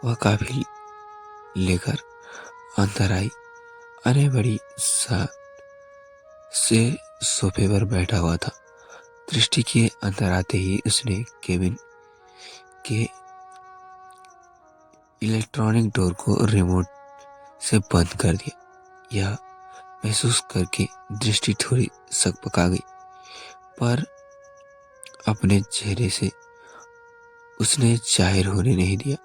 वह काफी लेकर अंदर आई। अने बड़ी सा से सोफे पर बैठा हुआ था। दृष्टि के अंदर आते ही उसने केबिन के इलेक्ट्रॉनिक डोर को रिमोट से बंद कर दिया। यह महसूस करके दृष्टि थोड़ी सकपका गई, पर अपने चेहरे से उसने जाहिर होने नहीं दिया।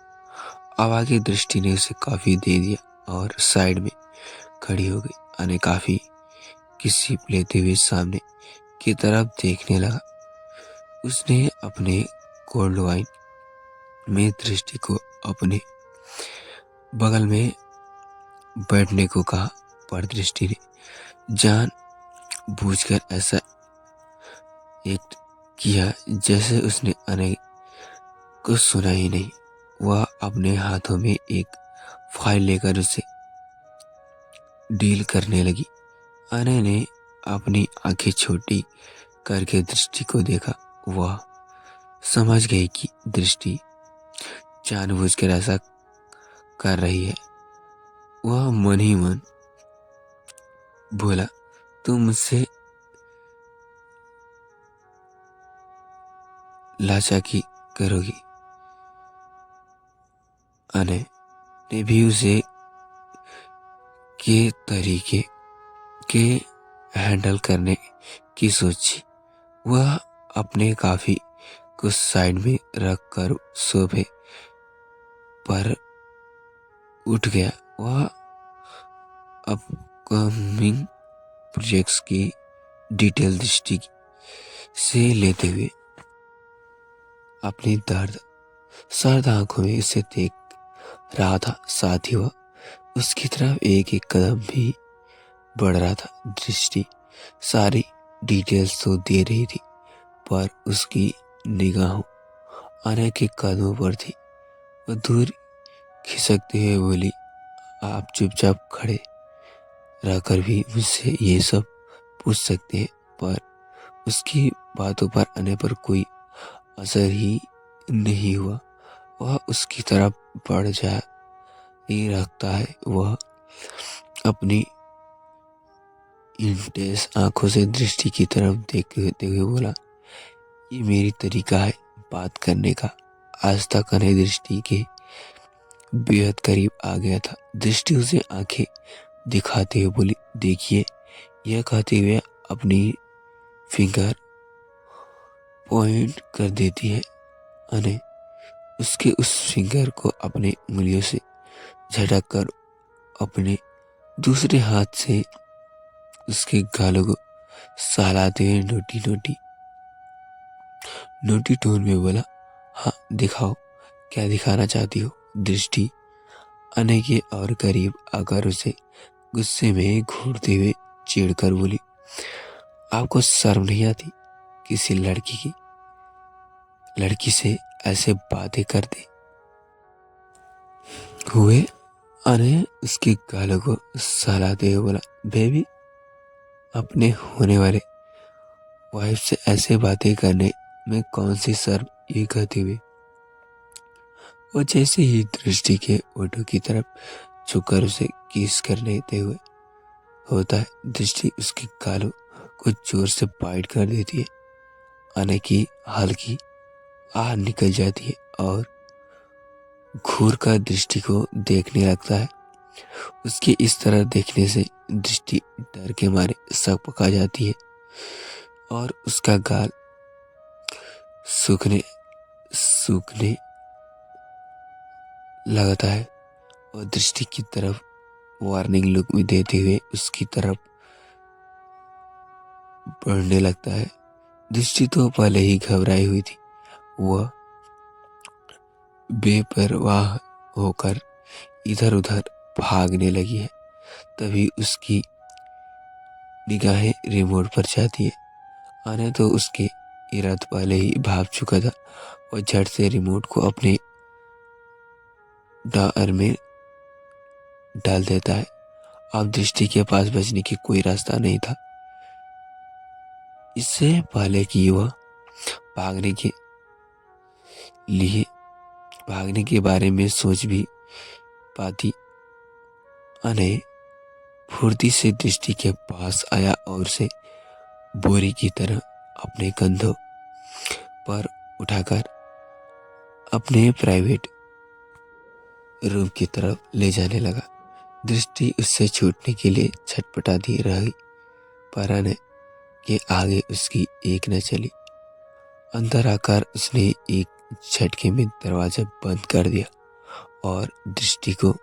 अब आगे दृष्टि ने उसे कॉफी दे दिया और साइड में खड़ी हो गई। अने काफी की सिप लेते हुए सामने की तरफ देखने लगा। उसने अपने कोल्ड वाइन में दृष्टि को अपने बगल में बैठने को कहा, पर दृष्टि ने जान बूझकर ऐसा एक्ट किया जैसे उसने अने कुछ सुना ही नहीं। वह अपने हाथों में एक फाइल लेकर उसे डील करने लगी। अने ने अपनी आंखें छोटी करके दृष्टि को देखा। वह समझ गई कि दृष्टि जानबूझकर ऐसा कर रही है। वह मन ही मन बोला, तुम मुझसे लाचाकी करोगी। अने ने भी उसे के तरीके के हैंडल करने की सोची। वह अपने काफी को साइड में रख कर सोफे पर उठ गया। वह अपकमिंग प्रोजेक्ट्स की डिटेल दृष्टि से लेते हुए अपनी सर्द आंखों में उसे देख रहा था। साथ ही वह उसकी तरफ एक एक कदम भी बढ़ रहा था। दृष्टि सारी डिटेल्स तो दे रही थी, पर उसकी निगाहों अने के कदमों पर थी। वह दूर खिसकते हुए बोली, आप चुपचाप खड़े रहकर भी मुझसे ये सब पूछ सकते हैं। पर उसकी बातों पर आने पर कोई असर ही नहीं हुआ। वह उसकी तरफ बढ़ जा ही रखता है। वह अपनी इंटेंस आंखों से दृष्टि की तरफ देखते हुए बोला, ये मेरी तरीका है बात करने का। आज तक अने दृष्टि के बेहद करीब आ गया था। दृष्टि उसे आंखें दिखाते हुए बोली, देखिए। यह कहते हुए अपनी फिंगर पॉइंट कर देती है। अने उसके उस फिंगर को अपने उंगलियों से झटक कर अपने दूसरे हाथ से उसके गालों को सहलाते हुए नोटी टोन में बोला, हाँ दिखाओ, क्या दिखाना चाहती हो। दृष्टि अने के और करीब आकर उसे गुस्से में घूरते हुए चिढ़कर बोली, आपको शर्म नहीं आती किसी लड़की से ऐसे बातें करते हुए। अने उसके गालों को सहलाते हुए बोला, बेबी, अपने होने वाले वाइफ से ऐसे बातें करने में कौन सी शर्म। ये कहते हुए वो जैसे ही दृष्टि के ओठों की तरफ झुककर उसे किस कर लेते हुए होता है, दृष्टि उसके गालों को जोर से बाइट कर देती है। अने की हल्की आह निकल जाती है और घूर कर दृष्टि को देखने लगता है। उसके इस तरह देखने से दृष्टि डर के मारे सकपका जाती है और उसका गाल सूखने लगता है। और दृष्टि की तरफ वार्निंग लुक भी देते हुए उसकी तरफ बढ़ने लगता है। दृष्टि तो पहले ही घबराई हुई थी। वह बेपरवाह होकर इधर उधर भागने लगी है। तभी उसकी निगाहें रिमोट पर जाती है। आने तो उसके इराद पहले ही भाग चुका था। और झट से रिमोट को अपने ड्रॉअर में डाल देता है। अब दृष्टि के पास बचने की कोई रास्ता नहीं था। इससे पहले कि वह भागने के लिए भागने के बारे में सोच भी पाती। अनय फुर्ती से दृष्टि के पास आया और उसे बोरी की तरह अपने कंधों पर उठाकर अपने प्राइवेट रूम की तरफ ले जाने लगा। दृष्टि उससे छूटने के लिए छटपटाती रही, पर अनय के आगे उसकी एक न चली। अंदर आकर उसने एक झटके में दरवाजा बंद कर दिया और दृष्टि को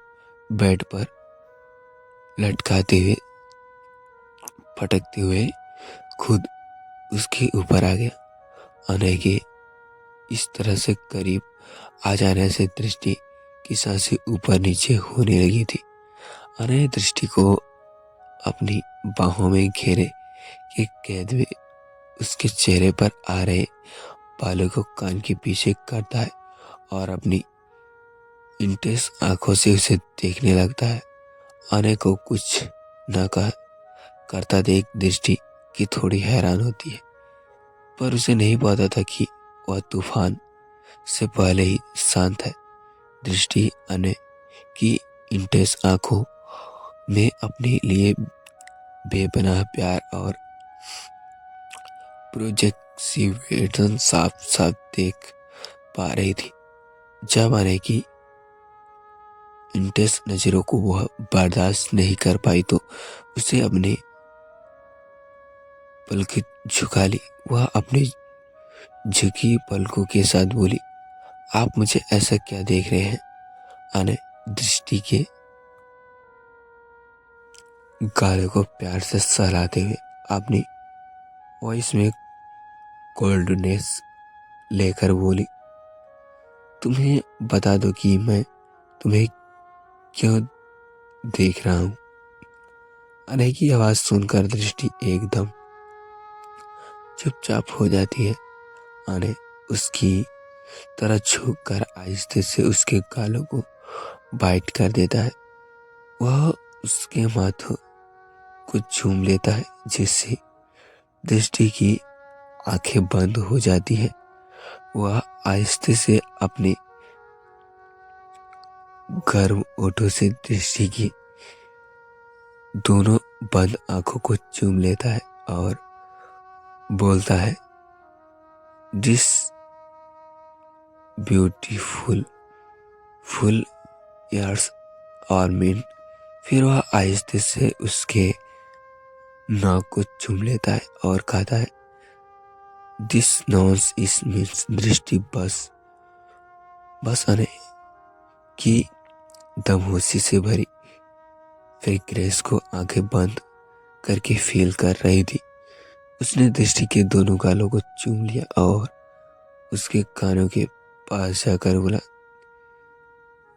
बेड पर लटकाते हुए फटकते हुए खुद उसके ऊपर आ गया। अनय के इस तरह से करीब आ जाने से दृष्टि की सांसें ऊपर नीचे होने लगी थी। अनय दृष्टि को अपनी बाहों में घेरे के कैद में उसके चेहरे पर आ रहे बालों को कान के पीछे करता है और अपनी इंटेंस आंखों से उसे देखने लगता है। अनय को कुछ न कहा करता देख दृष्टि की थोड़ी हैरान होती है, पर उसे नहीं पता था कि वह तूफान से पहले ही शांत है। दृष्टि अनय की इंटेंस आंखों में अपने लिए बेपनाह प्यार और प्रोजेक्टिविटी साफ साफ देख पा रही थी। जब अनय की इंटेंस नजरों को वह बर्दाश्त नहीं कर पाई तो उसे अपने पलकें झुका ली। वह अपनी झुकी पलकों के साथ बोली, आप मुझे ऐसा क्या देख रहे हैं? अनय दृष्टि के गालों को प्यार से सहलाते हुए अपनी वॉइस में कोल्डनेस लेकर बोली, तुम्हें बता दो कि मैं तुम्हें क्यों देख रहा हूं। अनय की आवाज सुनकर दृष्टि एकदम चुपचाप हो जाती है। अनय उसकी तरह झुक कर आहिस्ते से उसके गालों को बाइट कर देता है। वह उसके माथों को चूम लेता है, जिससे दृष्टि की आंखें बंद हो जाती है। वह आहिस्ते से अपने गर्म ओठों से दृष्टि की दोनों बंद आंखों को चूम लेता है और बोलता है, दिस ब्यूटीफुल फुल ईयर्स और मीन। फिर वह आहिस्ते से उसके नाक को चूम लेता है और कहता है, दिस नॉन्स इज मीन्स। दृष्टि बस अनय की दमहोशी से भरी फ्रेग्रेंस को आंखें बंद करके फील कर रही थी। उसने दृष्टि के दोनों गालों को चूम लिया और उसके कानों के पास जाकर बोला,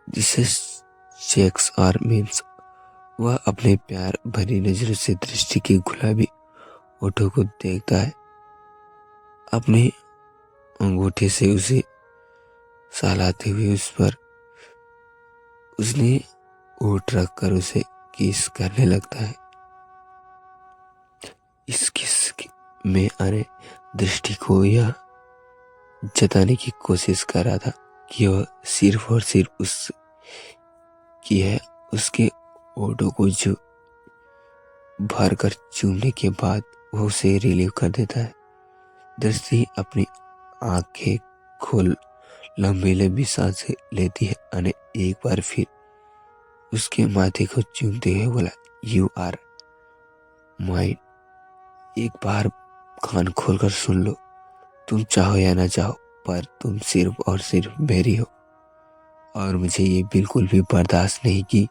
दिस इज सेक्स और मीन्स। वह अपने प्यार भरी नजरों से दृष्टि के गुलाबी होठों को देखता है। अपने अंगूठे से उसे सहलाते हुए उस पर उसने ओठ रखकर उसे किस करने लगता है। इस किस में अनय दृष्टि को यह जताने की कोशिश कर रहा था कि वह सिर्फ और सिर्फ उसकी है। उसके ओठों को जो भर कर चूमने के बाद वह उसे रिलीव कर देता है। दृष्टि अपनी आंखें खोल लंबी लंबी सांसें लेती है। अनय एक बार फिर उसके माथे को चूमते हुए बोला, यू आर माइन। एक बार कान खोलकर सुन लो, तुम चाहो या ना चाहो, पर तुम सिर्फ और सिर्फ मेरी हो और मुझे ये बिल्कुल भी बर्दाश्त नहीं कि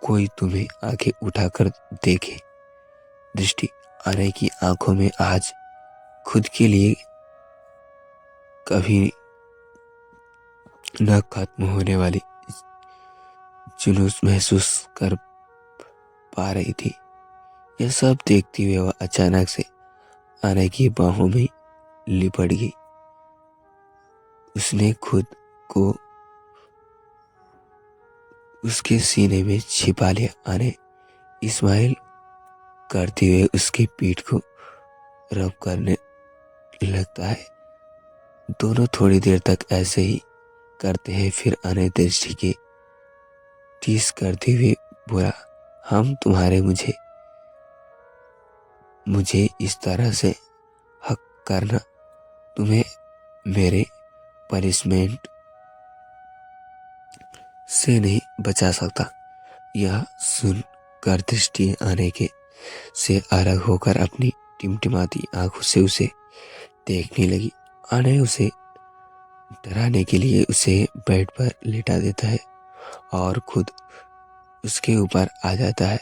कोई तुम्हें आंखें उठाकर देखे। दृष्टि अनय की आंखों में आज खुद के लिए कभी न खत्म होने वाली जुनून महसूस कर पा रही थी। यह सब देखते हुए वह अचानक से अनय की बाहों में लिपट गई। उसने खुद को उसके सीने में छिपा लिया। अनय स्माइल करते हुए उसकी पीठ को रब करने लगता है। दोनों थोड़ी देर तक ऐसे ही करते हैं। फिर अनय दृष्टि के टीस करते हुए बोला, हम तुम्हारे मुझे इस तरह से हक करना तुम्हें मेरे पनिशमेंट से नहीं बचा सकता। यह सुनकर दृष्टि अनय के से अलग होकर अपनी टिमटिमाती आंखों से उसे देखने लगी। अनय उसे डराने के लिए उसे बेड पर लेटा देता है और खुद उसके ऊपर आ जाता है।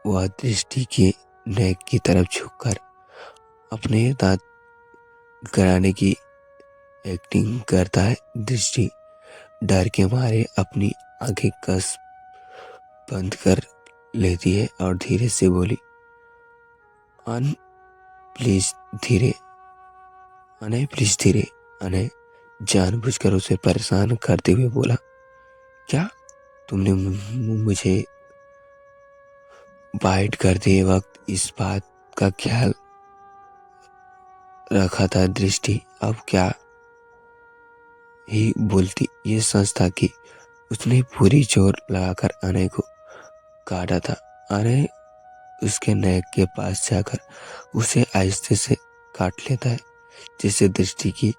वह दृष्टि के नेक की तरफ झुककर अपने दांत गड़ाने की एक्टिंग करता है। दृष्टि डर के मारे अपनी आंखें कस बंद कर लेती है और धीरे से बोली, अन प्लीज धीरे, अनय प्लीज धीरे। अनय जानबूझकर उसे परेशान करते हुए बोला, क्या तुमने मुझे बाइट करते वक्त इस बात का ख्याल रखा था दृष्टि? अब क्या ही बोलती। ये सच था कि उसने पूरी जोर लगाकर अनय को काटा था। अनय उसके नेक के पास जाकर उसे आहिस्ते से काट लेता है, जिससे दृष्टि की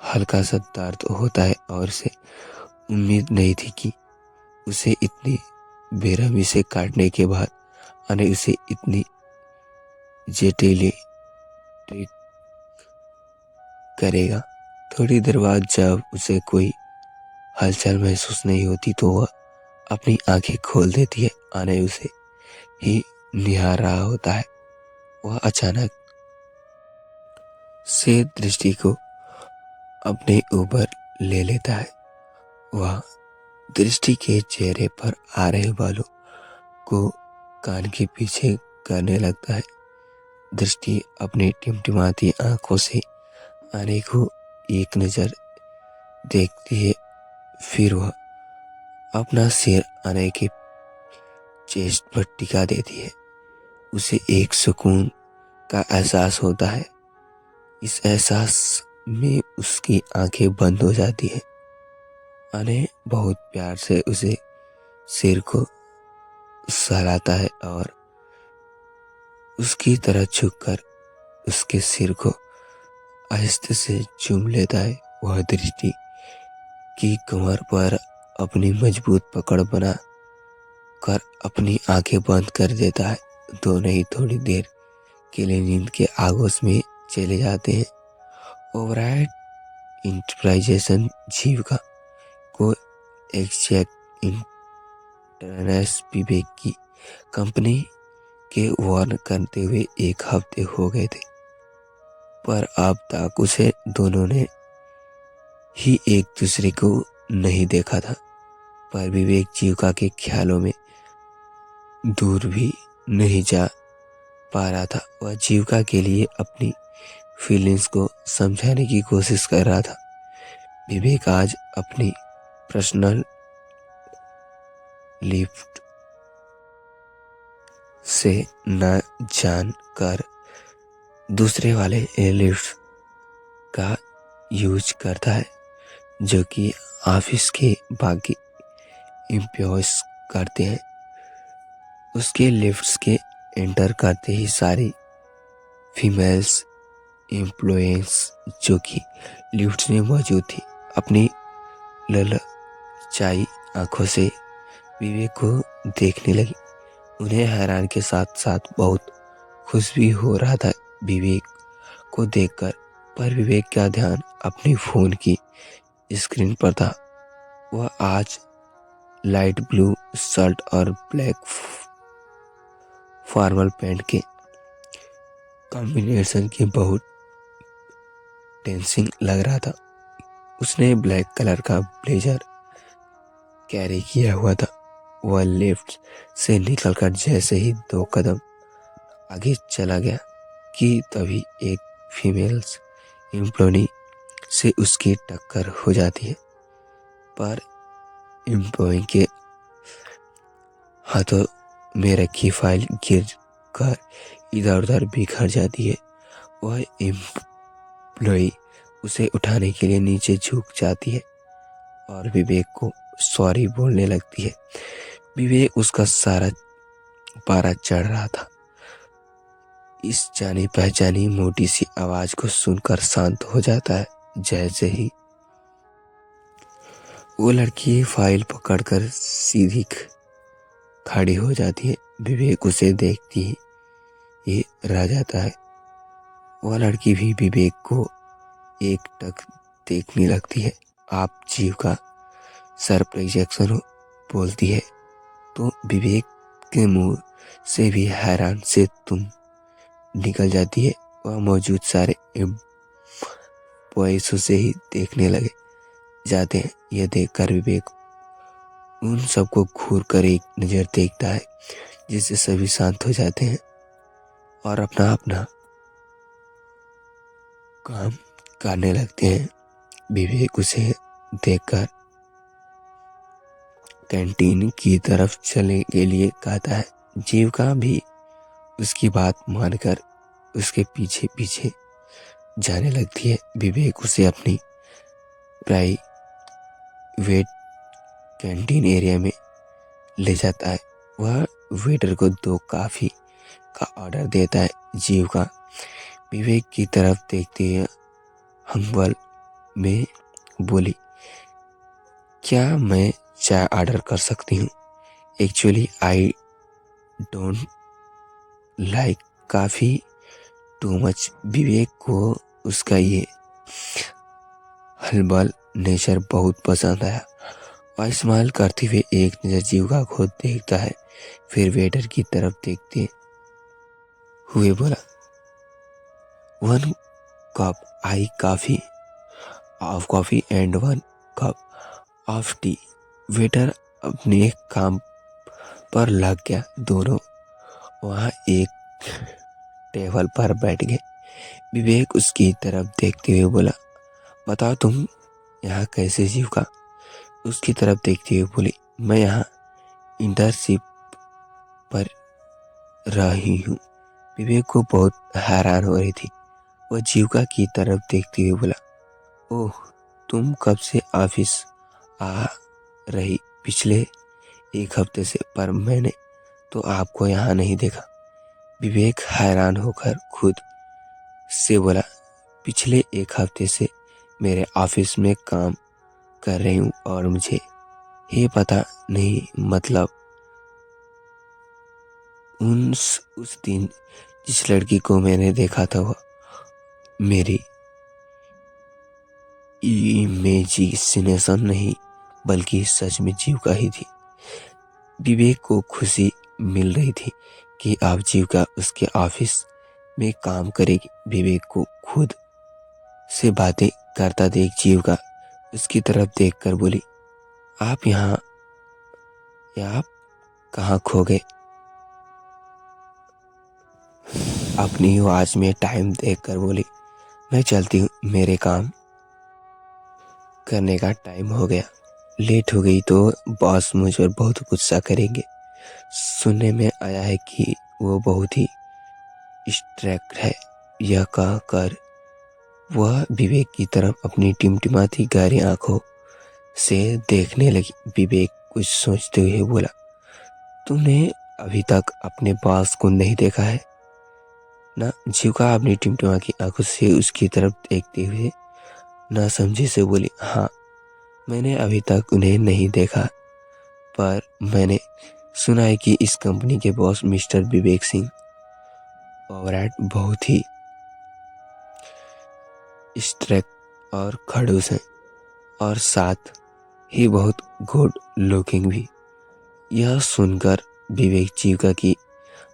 हल्का सा दर्द होता है और उसे उम्मीद नहीं थी कि उसे इतनी बेरहमी से काटने के बाद अनय उसे इतनी जेंटली ट्रीट करेगा। थोड़ी देर बाद जब उसे कोई हलचल महसूस नहीं होती तो वह अपनी आंखें खोल देती है। अनय उसे ही निहार रहा होता है। वह अचानक से दृष्टि को अपने ऊपर ले लेता है। वह दृष्टि के चेहरे पर आ रहे बालों को कान के पीछे करने लगता है। दृष्टि अपनी टिमटिमाती आंखों से अनय को एक नजर देखती है, फिर वह अपना सिर अनय के चेस्ट पर टिका देती है। उसे एक सुकून का एहसास होता है। इस एहसास में उसकी आंखें बंद हो जाती है। अनय बहुत प्यार से उसे सिर को सहलाता है और उसकी तरह झुककर उसके सिर को आहिस्ते से चूम लेता है। वह दृष्टि की कमर पर अपनी मजबूत पकड़ बना कर अपनी आंखें बंद कर देता है। दोनों ही थोड़ी देर के लिए नींद के आगोश में चले जाते हैं। ओवराइट इंटरप्राइजेशन जीविका को एग्जैक्ट इंटरनेस विवेक की कंपनी के वार्न करते हुए एक हफ्ते हो गए थे, पर अब तक उसे दोनों ने ही एक दूसरे को नहीं देखा था। पर विवेक जीविका के ख्यालों में दूर भी नहीं जा पा रहा था। वह जीविका के लिए अपनी फीलिंग्स को समझाने की कोशिश कर रहा था। विवेक आज अपनी पर्सनल लिफ्ट से न जान कर दूसरे वाले लिफ्ट का यूज करता है, जो कि ऑफिस के बाकी एम्प्लॉयज करते हैं। उसके लिफ्ट्स के एंटर करते ही सारी फीमेल्स एम्प्लॉयज जो कि लिफ्ट में मौजूद थी अपनी ललचाई आंखों से विवेक को देखने लगी। उन्हें हैरान के साथ साथ बहुत खुश भी हो रहा था विवेक को देखकर, पर विवेक का ध्यान अपनी फोन की स्क्रीन पर था। वह आज लाइट ब्लू शर्ट और ब्लैक फॉर्मल पैंट के कॉम्बिनेशन की बहुत टेंसिंग लग रहा था। उसने ब्लैक कलर का ब्लेजर कैरी किया हुआ था। वह लिफ्ट से निकलकर जैसे ही 2 कदम आगे चला गया कि तभी एक फीमेल्स एम्प्लॉय से उसकी टक्कर हो जाती है, पर एम्प्लॉय के हाथों में रखी फाइल गिर कर इधर उधर बिखर जाती है। वह एम्प्लॉय उसे उठाने के लिए नीचे झुक जाती है और विवेक को सॉरी बोलने लगती है। विवेक उसका सारा पारा चढ़ रहा था। इस जानी पहचानी मोटी सी आवाज को सुनकर शांत हो जाता है। जैसे ही वो लड़की फाइल पकड़कर सीधी खड़ी हो जाती है, विवेक उसे देखती ही रह जाता है। वह लड़की भी विवेक को एकटक देखने लगती है। आप जीव का सरप्राइजेक्शन हो, बोलती है तो विवेक के मुंह से भी हैरान से तुम निकल जाती है। वह मौजूद सारे एम्प्लॉइज उसे ही देखने लगे जाते हैं। यह देखकर विवेक उन सबको घूर कर एक नजर देखता है, जिससे सभी शांत हो जाते हैं और अपना अपना काम करने लगते हैं। विवेक उसे देखकर कैंटीन की तरफ चलने के लिए कहता है। जीविका भी उसकी बात मानकर उसके पीछे पीछे जाने लगती है। विवेक उसे अपनी प्राइवेट कैंटीन एरिया में ले जाता है। वह वेटर को 2 कॉफी का ऑर्डर देता है। जीविका विवेक की तरफ देखते हुए हंगवल में बोली, क्या मैं चाय ऑर्डर कर सकती हूँ? Actually I don't like coffee too much. Vivek को उसका ये हलबल नेचर बहुत पसंद आया। वह स्माइल करते हुए एक नजर जीविका को देखता है, फिर वेटर की तरफ देखते हुए बोला, 1 cup I coffee of coffee and 1 cup of T. Waiter अपने काम पर लग गया। दोनों वहां एक टेबल पर बैठ गए। विवेक उसकी तरफ देखते हुए बोला, बताओ तुम यहाँ कैसे? जीविका उसकी तरफ देखते हुए बोली, मैं यहाँ इंटर्नशिप पर रही हूँ। विवेक को बहुत हैरान हो रही थी। वह जीविका की तरफ देखते हुए बोला, ओह, तुम कब से ऑफिस आ रही? पिछले 1 हफ्ते से, पर मैंने तो आपको यहाँ नहीं देखा। विवेक हैरान होकर खुद से बोला, पिछले 1 हफ्ते से मेरे ऑफिस में काम कर रही हूँ और मुझे ये पता नहीं। मतलब उस दिन जिस लड़की को मैंने देखा था वह मेरी इमेजिनेशन नहीं बल्कि सच में जीविका ही थी। विवेक को खुशी मिल रही थी कि अब जीविका उसके ऑफिस में काम करेगी। विवेक को खुद से बातें करता देख जीविका उसकी तरफ देखकर बोली, आप यहाँ या आप कहाँ खो गए? अपनी आवाज में टाइम देखकर बोली, मैं चलती हूँ, मेरे काम करने का टाइम हो गया। लेट हो गई तो बॉस मुझ पर बहुत गुस्सा करेंगे। सुनने में आया है कि वो बहुत ही स्ट्रिक्ट है। यह कहकर वह विवेक की तरफ अपनी टिमटिमाती गहरी आंखों से देखने लगी। विवेक कुछ सोचते हुए बोला, तुमने अभी तक अपने बॉस को नहीं देखा है ना? जीविका अपनी टिमटिमाती आंखों से उसकी तरफ देखते हुए ना समझे से बोली, हाँ, मैंने अभी तक उन्हें नहीं देखा, पर मैंने सुना है कि इस कंपनी के बॉस मिस्टर विवेक सिंह ओवराट बहुत ही स्ट्रिक्ट और खड़ूस हैं और साथ ही बहुत गुड लुकिंग भी। यह सुनकर विवेक जीविका की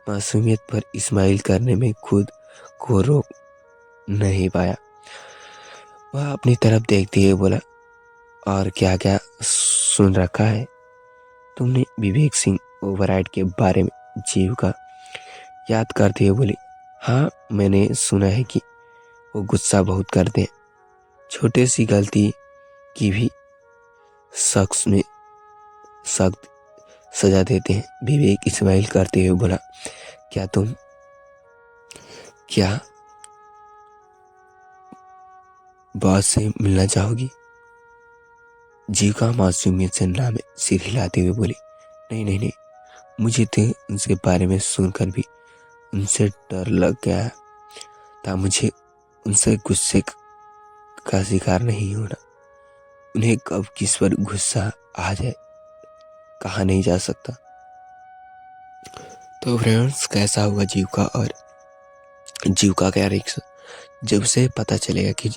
मासूमियत पर स्माइल करने में खुद को रोक नहीं पाया। वह अपनी तरफ देखते हुए बोला, और क्या क्या सुन रखा है तुमने विवेक सिंह ओवराइट के बारे में? जीविका याद करते हुए बोली, हाँ, मैंने सुना है कि वो गुस्सा बहुत करते हैं, छोटे सी गलती की भी शख्स में सख्त सजा देते हैं। विवेक स्माइल करते हुए बोला, क्या बॉस से मिलना चाहोगी? जीविका मासूमियत से नाम में सिर हिलाते हुए बोली, नहीं नहीं नहीं, मुझे तो उनके बारे में सुनकर भी उनसे डर लग गया था। मुझे उनसे गुस्से का शिकार नहीं होना। उन्हें कब किस पर गुस्सा आ जाए कहा नहीं जा सकता। तो फ्रेंड्स, कैसा हुआ जीविका का रिएक्शन जब उसे पता चलेगा कि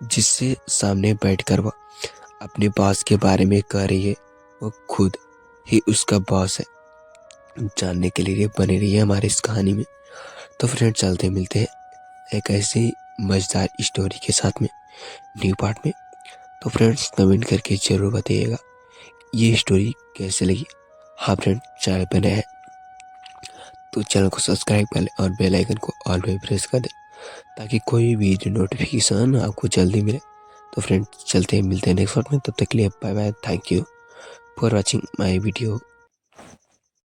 जिससे सामने बैठकर वह अपने बॉस के बारे में कह रही है वो खुद ही उसका बॉस है। जानने के लिए बने रहिए हमारे इस कहानी में। तो फ्रेंड्स, चलते मिलते हैं एक ऐसी मजेदार स्टोरी के साथ में न्यू पार्ट में। तो फ्रेंड्स, कमेंट करके जरूर बताइएगा ये स्टोरी कैसे लगी। हाँ फ्रेंड, चैनल पर नए हैं तो चैनल को सब्सक्राइब कर लें और बेल आइकन को ऑल पे प्रेस कर दें ताकि कोई भी नोटिफिकेशन आपको जल्दी मिले। तो फ्रेंड्स, चलते हैं मिलते हैं नेक्स्ट पार्ट में। तब तक के लिए bye bye. Thank you for watching my video.